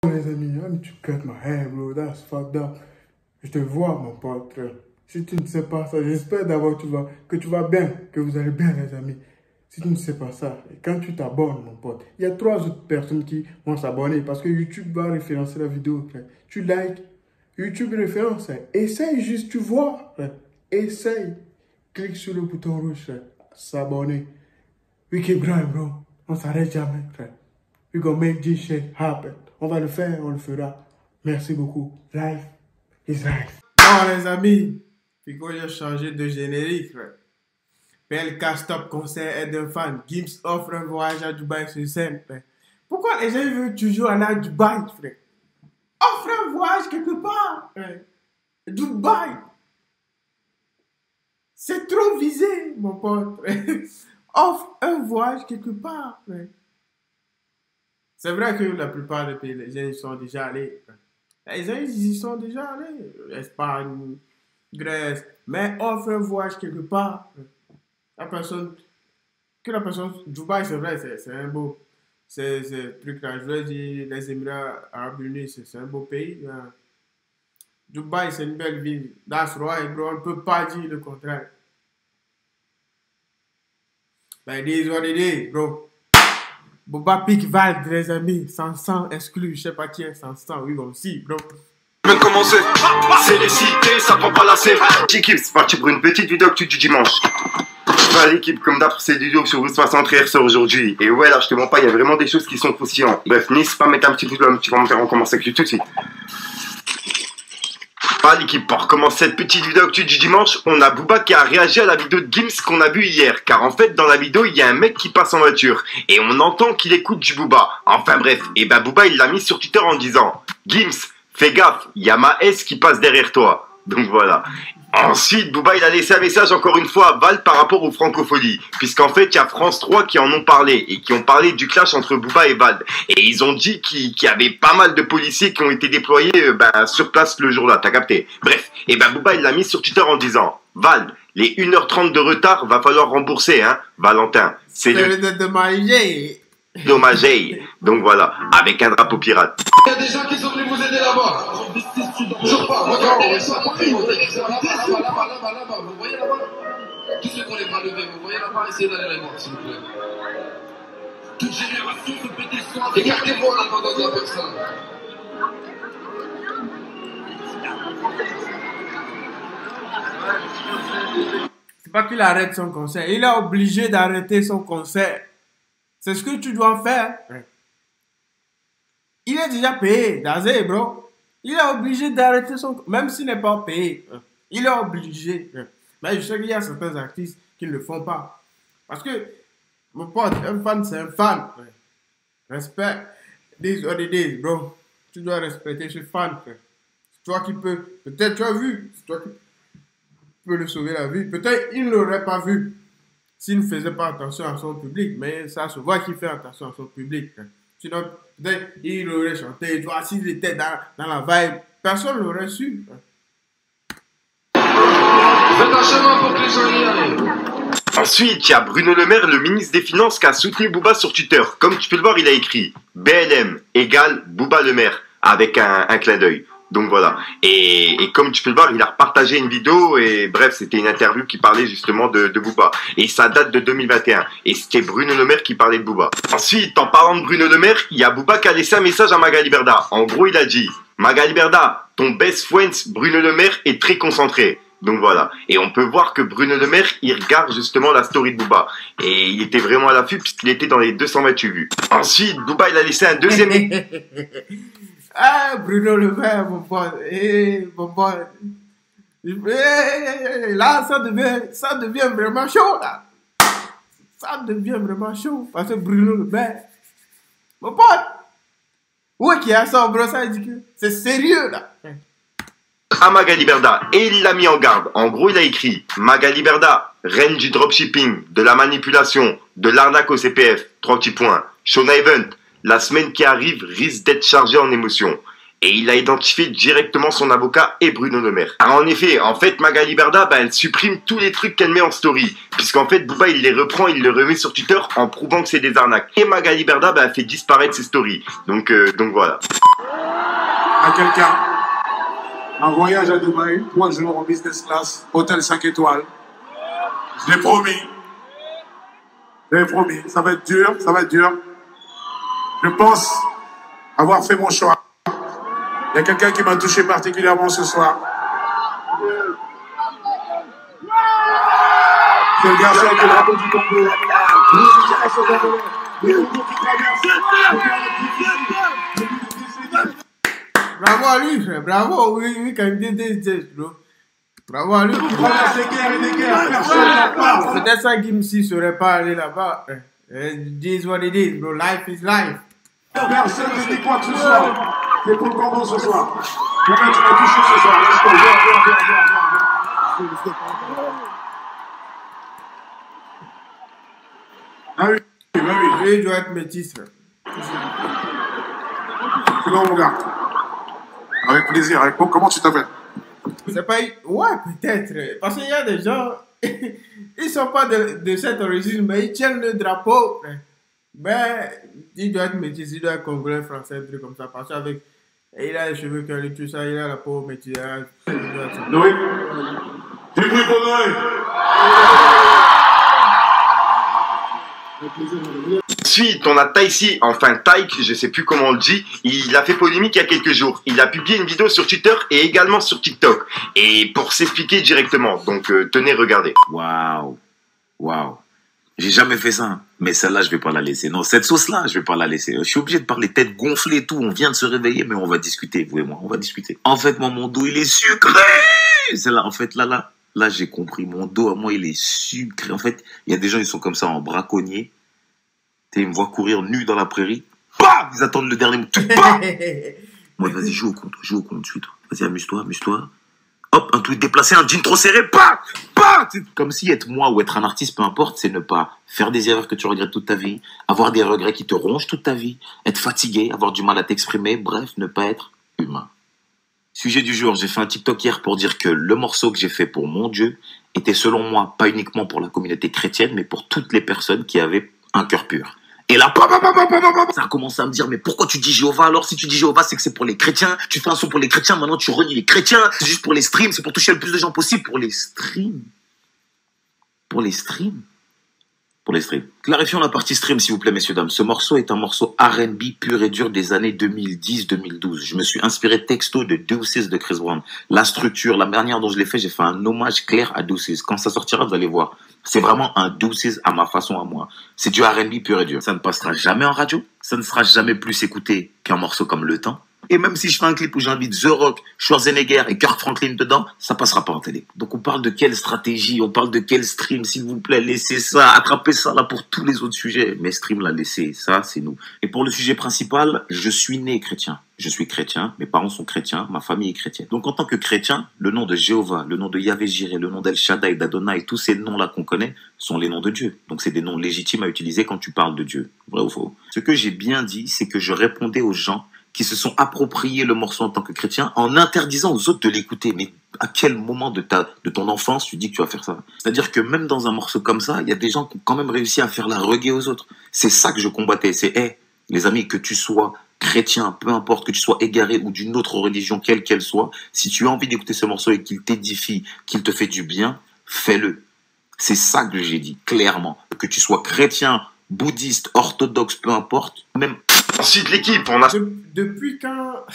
Les amis, tu cut my hair, bro. That's fucked up. Je te vois, mon pote. Si tu ne sais pas ça, j'espère d'abord que tu vas bien, que vous allez bien, les amis. Si tu ne sais pas ça, et quand tu t'abonnes, mon pote, il y a 3 autres personnes qui vont s'abonner parce que YouTube va référencer la vidéo. Frère. Tu likes, YouTube référence. Essaye juste, tu vois. Frère. Essaye. Clique sur le bouton rouge, s'abonner. We keep growing, bro. On s'arrête jamais, frère. We gonna make this shit happen. On va le faire, on le fera. Merci beaucoup. Life is life. Bon, les amis, puis quand j'ai changé de générique, frère. PLK Stop concert aide un fan. Gims offre un voyage à Dubaï sur scène, frère. Pourquoi les gens veulent toujours aller à Dubaï, frère? Offre un voyage quelque part, frère. Dubaï. C'est trop visé, mon pote, frère. Offre un voyage quelque part, frère. C'est vrai que la plupart des pays, les gens y sont déjà allés. Les gens ils y sont déjà allés. Espagne, Grèce. Mais offre un voyage quelque part. La personne, Dubaï, c'est vrai, c'est un beau, c'est truc là. Je veux dire, les Émirats Arabes Unis, c'est un beau pays. Dubaï, c'est une belle ville. That's right, bro. On ne peut pas dire le contraire. Ben, it is what it is, bro. Booba pique Vald, les amis, sans sang exclu, je sais pas qui est sans sang, oui, bon, si, bro. Je viens de commencer, c'est les cités, ça prend pas la scène. L'équipe, c'est parti pour une petite vidéo actu du dimanche. Enfin, l'équipe, comme d'hab, cette vidéo sur vous 60 sort aujourd'hui. Et ouais, là, je te mens pas, il y a vraiment des choses qui sont croustillantes. Bref, n'hésite pas à mettre un petit pouce bleu, un petit commentaire, on commence avec tout de suite. L'équipe, pour commencer cette petite vidéo actu du dimanche, on a Booba qui a réagi à la vidéo de Gims qu'on a vue hier. Car en fait, dans la vidéo, il y a un mec qui passe en voiture. Et on entend qu'il écoute du Booba. Enfin bref, et ben Booba, il l'a mis sur Twitter en disant « Gims, fais gaffe, il y a ma S qui passe derrière toi. » Donc voilà. Ensuite, Booba, il a laissé un message encore une fois à Val par rapport aux francophonies. Puisqu'en fait, il y a France 3 qui en ont parlé. Et qui ont parlé du clash entre Booba et Val. Et ils ont dit qu'il y avait pas mal de policiers qui ont été déployés sur place le jour-là. T'as capté? Bref. Et ben Booba, il l'a mis sur Twitter en disant « Val, les 1h30 de retard, va falloir rembourser, hein, Valentin. C'est le... dommagé. Donc voilà, avec un drapeau pirate. Il y a des gens qui sont venus vous aider là-bas. Toujours pas. Regardez ça. Là-bas. Vous voyez là-bas? Tous ceux qui ont les bras levés, vous voyez là-bas? Essayez d'aller les voir, s'il vous plaît. Toute génération se pétition. Écartez-vous en attendant la personne. C'est pas qu'il arrête son concert, il est obligé d'arrêter son concert. C'est ce que tu dois faire. Il est déjà payé, Dazé, bro. Il est obligé d'arrêter son... Même s'il n'est pas payé, il est obligé. Mais je sais qu'il y a certains artistes qui ne le font pas. Parce que, mon pote, un fan, c'est un fan. Respect. This what it is, bro. Tu dois respecter ce fan. C'est toi qui peux... Peut-être tu as vu. C'est toi qui peux le sauver la vie. Peut-être il ne l'aurait pas vu s'il ne faisait pas attention à son public, mais ça se voit qu'il fait attention à son public. Sinon, peut-être il aurait chanté, tu vois, s'il était dans la vibe, personne ne l'aurait su. Faites un chemin pour que les gens y aillent. Ensuite, il y a Bruno Le Maire, le ministre des Finances, qui a soutenu Booba sur Twitter. Comme tu peux le voir, il a écrit BLM égale Booba Le Maire, avec un clin d'œil. Donc voilà. Et comme tu peux le voir, il a repartagé une vidéo et bref, c'était une interview qui parlait justement de Booba. Et ça date de 2021. Et c'était Bruno Le Maire qui parlait de Booba. Ensuite, en parlant de Bruno Le Maire, il y a Booba qui a laissé un message à Magali Berda. En gros, il a dit « Magali Berda, ton best friend Bruno Le Maire est très concentré. » Donc voilà. Et on peut voir que Bruno Le Maire, il regarde justement la story de Booba. Et il était vraiment à l'affût puisqu'il était dans les 228 vues. Ensuite, Booba, il a laissé un deuxième... Ah, Bruno Le Maire, mon pote. Mon pote. Là, ça devient vraiment chaud, là. Ça devient vraiment chaud. Parce que Bruno Le Maire, mon pote. Où est-ce qu'il y a ça, bro? Ça dit que c'est sérieux, là. À Magali Berda, et il l'a mis en garde. En gros, il a écrit Magali Berda, reine du dropshipping, de la manipulation, de l'arnaque au CPF, 3 petits points. Shona Event, la semaine qui arrive risque d'être chargée en émotions. Et il a identifié directement son avocat et Bruno Le Maire. Alors en effet, Magali Berda, elle supprime tous les trucs qu'elle met en story. Puisqu'en fait, Booba, il les reprend, il les remet sur Twitter en prouvant que c'est des arnaques. Et Magali Berda, elle fait disparaître ses stories. Donc voilà. À quelqu'un, un voyage à Dubaï, 3 jours en business class, hôtel 5 étoiles. Je l'ai promis. Ça va être dur, ça va être dur. Je pense avoir fait mon choix. Il y a quelqu'un qui m'a touché particulièrement ce soir. C'est le garçon avec le drapeau du Congo. Bravo à lui, frère. Bravo. We can do this, bro. Bravo à lui. Peut-être ça, Gimsi serait pas allé là-bas. It is what it is, bro. Life is life. Personne ne dit quoi que ce soit. C'est pour le Congo ce soir. Pourquoi tu m'as touché ce soir? Ah oui, Lui doit être métis, frère. C'est bon, mon gars. Avec plaisir. Comment tu t'appelles? C'est pas... Ouais, peut-être. Parce qu'il y a des gens... Ils sont pas de cette origine, mais ils tiennent le drapeau. Ben, il doit être métis, il doit être congolais, français, un truc comme ça. Parce qu'avec... Il a les cheveux curly, tout ça, il a la peau métis. Oui. Du bruit pour Noé. Ensuite, on a Taïsi, Taïk, je sais plus comment on le dit, il a fait polémique il y a quelques jours. Il a publié une vidéo sur Twitter et également sur TikTok. Et pour s'expliquer directement, donc tenez, regardez. Waouh. J'ai jamais fait ça, mais celle-là, je vais pas la laisser. Non, cette sauce-là, je vais pas la laisser. Je suis obligé de parler tête gonflée et tout. On vient de se réveiller, mais on va discuter, vous et moi, on va discuter. En fait, moi, mon dos, il est sucré. C'est là, en fait, là, j'ai compris. Mon dos, à moi, il est sucré. En fait, il y a des gens, ils sont comme ça, en braconnier. Ils me voient courir nu dans la prairie. Bam! Ils attendent le dernier mot. Bam! Moi, vas-y, joue au compte, suis-toi. Vas-y, amuse-toi. Hop, un tweet déplacé, un jean trop serré, bah! Comme si être moi ou être un artiste, peu importe, c'est ne pas faire des erreurs que tu regrettes toute ta vie, avoir des regrets qui te rongent toute ta vie, être fatigué, avoir du mal à t'exprimer, bref, ne pas être humain. Sujet du jour, j'ai fait un TikTok hier pour dire que le morceau que j'ai fait pour mon Dieu était selon moi pas uniquement pour la communauté chrétienne, mais pour toutes les personnes qui avaient un cœur pur. Et là, ça a commencé à me dire, mais pourquoi tu dis Jéhovah alors? Si tu dis Jéhovah, c'est que c'est pour les chrétiens. Tu fais un son pour les chrétiens, maintenant tu renies les chrétiens. C'est juste pour les streams, c'est pour toucher le plus de gens possible. Pour les streams. Clarifions la partie stream, s'il vous plaît, messieurs, dames. Ce morceau est un morceau R&B pur et dur des années 2010-2012. Je me suis inspiré texto de Deuces de Chris Brown. La structure, la manière dont je l'ai fait, j'ai fait un hommage clair à Deuces. Quand ça sortira, vous allez voir. C'est vraiment un Deuces à ma façon à moi. C'est du R&B pur et dur. Ça ne passera jamais en radio. Ça ne sera jamais plus écouté qu'un morceau comme Le Temps. Et même si je fais un clip où j'invite The Rock, Schwarzenegger et Kirk Franklin dedans, ça passera pas en télé. Donc on parle de quelle stratégie, on parle de quel stream, s'il vous plaît, laissez ça, attrapez ça là pour tous les autres sujets. Mais stream là, laissez ça, c'est nous. Et pour le sujet principal, je suis né chrétien. Je suis chrétien, mes parents sont chrétiens, ma famille est chrétienne. Donc en tant que chrétien, le nom de Jéhovah, le nom de Yahvé Jireh, le nom d'El Shaddai, d'Adonai, tous ces noms-là qu'on connaît sont les noms de Dieu. Donc c'est des noms légitimes à utiliser quand tu parles de Dieu. Vrai ou faux? Ce que j'ai bien dit, c'est que je répondais aux gens qui se sont appropriés le morceau en tant que chrétien en interdisant aux autres de l'écouter. Mais à quel moment de ton enfance tu dis que tu vas faire ça? C'est-à-dire que même dans un morceau comme ça, il y a des gens qui ont quand même réussi à faire la reggae aux autres. C'est ça que je combattais. C'est, les amis, que tu sois chrétien, peu importe, que tu sois égaré ou d'une autre religion, quelle qu'elle soit, si tu as envie d'écouter ce morceau et qu'il t'édifie, qu'il te fait du bien, fais-le. C'est ça que j'ai dit, clairement. Que tu sois chrétien, bouddhiste, orthodoxe, peu importe, même... Ensuite, l'équipe, on a... Depuis quand...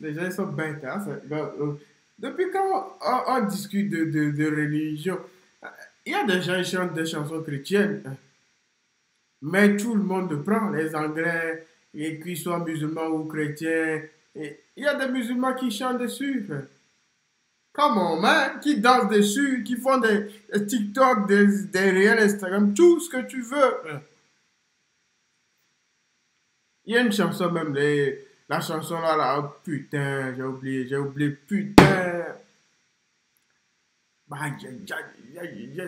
Les gens sont bêtes, hein? Depuis quand on discute de religion, il y a des gens qui chantent des chansons chrétiennes, mais tout le monde le prend, les Anglais, et qu'ils soient musulmans ou chrétiens, et il y a des musulmans qui chantent dessus. Come on, man, qui dansent dessus, qui font des TikTok, des réels Instagram, tout ce que tu veux. Il y a une chanson même, la chanson là, oh, putain, j'ai oublié, putain. Bah,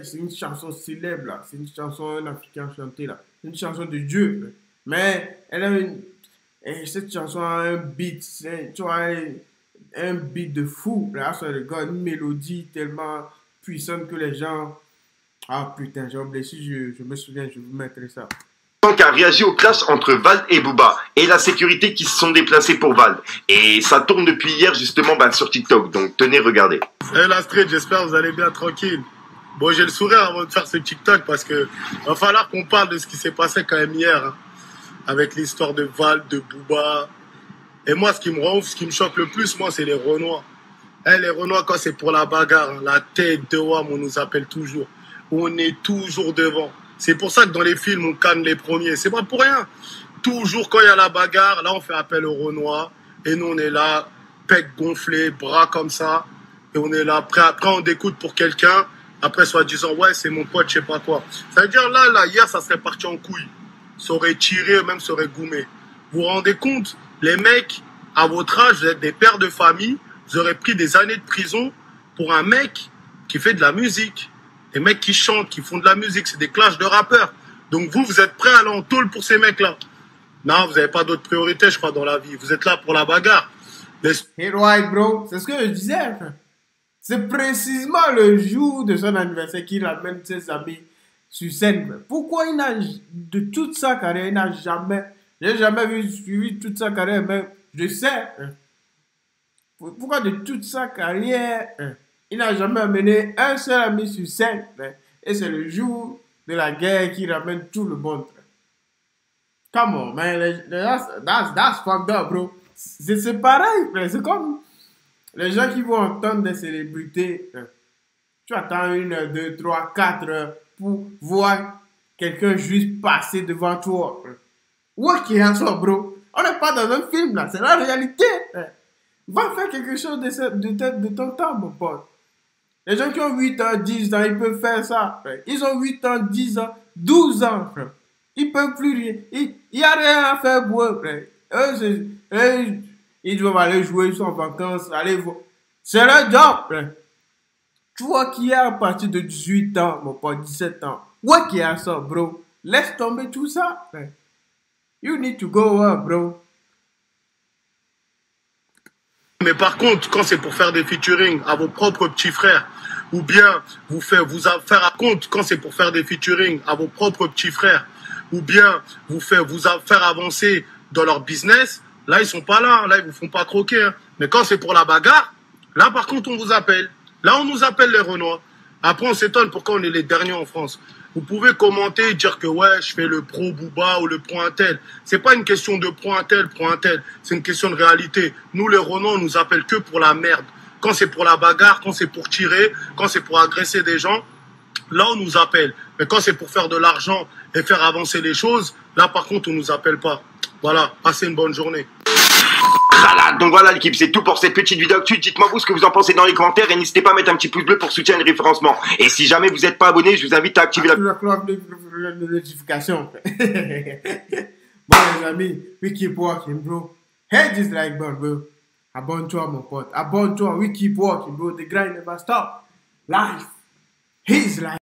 c'est une chanson célèbre là, c'est une chanson africaine chantée là, c'est une chanson de Dieu. Mais elle Et cette chanson a un beat, tu vois, un beat de fou. Là, ça regarde une mélodie tellement puissante que les gens... Ah putain, j'ai oublié, si je me souviens, je vous mettrai ça. Qui a réagi au clash entre Vald et Booba et la sécurité qui se sont déplacés pour Vald. Et ça tourne depuis hier justement sur TikTok, donc tenez, regardez. Hey la street, j'espère que vous allez bien tranquille. Bon, j'ai le sourire avant de faire ce TikTok parce que va falloir qu'on parle de ce qui s'est passé quand même hier, hein, avec l'histoire de Vald, de Booba. Et moi, ce qui me rend ouf, ce qui me choque le plus, moi, c'est les Renois. Hey, les Renois, quand c'est pour la bagarre, hein, la tête de homme, on nous appelle toujours. On est toujours devant. C'est pour ça que dans les films, on canne les premiers. C'est pas pour rien. Toujours quand il y a la bagarre, là, on fait appel aux Renois. Et nous, on est là, pec gonflé, bras comme ça. Et on est là. Après on découte pour quelqu'un. Après, soit disant, ouais, c'est mon pote, je sais pas quoi. Ça veut dire, là, hier, ça serait parti en couille. Ça aurait tiré, même ça aurait goumé. Vous vous rendez compte? Les mecs, à votre âge, vous êtes des pères de famille. Vous aurez pris des années de prison pour un mec qui fait de la musique. Des mecs qui chantent, qui font de la musique, c'est des clashs de rappeurs. Donc vous êtes prêts à aller en tôle pour ces mecs-là? Non, vous n'avez pas d'autres priorités, je crois, dans la vie. Vous êtes là pour la bagarre. Hey, right, bro, c'est ce que je disais. C'est précisément le jour de son anniversaire qu'il ramène ses amis sur scène. Pourquoi il n'a, de toute sa carrière, il n'a jamais... J'ai jamais suivi toute sa carrière, mais je sais. Pourquoi de toute sa carrière... Il n'a jamais amené un seul ami sur scène. Et c'est le jour de la guerre qui ramène tout le monde. Come on, man. That's fucked up, bro. C'est pareil. C'est comme les gens qui vont entendre des célébrités. Tu attends 1 heure, 2, 3, 4 heures pour voir quelqu'un juste passer devant toi. What qui est ça, bro? On n'est pas dans un film, là. C'est la réalité. Va faire quelque chose de ton temps, mon pote. Les gens qui ont 8 ans, 10 ans, ils peuvent faire ça. Ils ont 8 ans, 10 ans, 12 ans. Ils peuvent plus rien. Il n'y a rien à faire pour eux. Ils doivent aller jouer, ils sont en vacances, aller voir. C'est leur job. Toi qui es à partir de 18 ans, mon pote, 17 ans. Ouais, qui a ça, bro. Laisse tomber tout ça. You need to go up, bro. Mais par contre, quand c'est pour faire des featuring à vos propres petits frères, ou bien vous faire à compte quand c'est pour faire des featuring à vos propres petits frères, ou bien vous faire avancer dans leur business, là ils sont pas là, là ils vous font pas croquer. Hein. Mais quand c'est pour la bagarre, là par contre on vous appelle. Là on nous appelle les Renois. Après on s'étonne pourquoi on est les derniers en France. Vous pouvez commenter, dire que ouais, je fais le pro Booba ou le pro Intel. C'est pas une question de pro Intel. C'est une question de réalité. Nous, les Renois, on nous appelle que pour la merde. Quand c'est pour la bagarre, quand c'est pour tirer, quand c'est pour agresser des gens, là, on nous appelle. Mais quand c'est pour faire de l'argent et faire avancer les choses, là, par contre, on nous appelle pas. Voilà, passez une bonne journée. Donc voilà l'équipe, c'est tout pour cette petite vidéo actuelle. Dites-moi vous ce que vous en pensez dans les commentaires et n'hésitez pas à mettre un petit pouce bleu pour soutenir le référencement. Et si jamais vous n'êtes pas abonné, je vous invite à activer la cloche de notification. Bon les amis, we keep walking bro. Hit this like button bro. Abonne-toi mon pote, abonne-toi, we keep walking bro. The grind never stop. Life is life.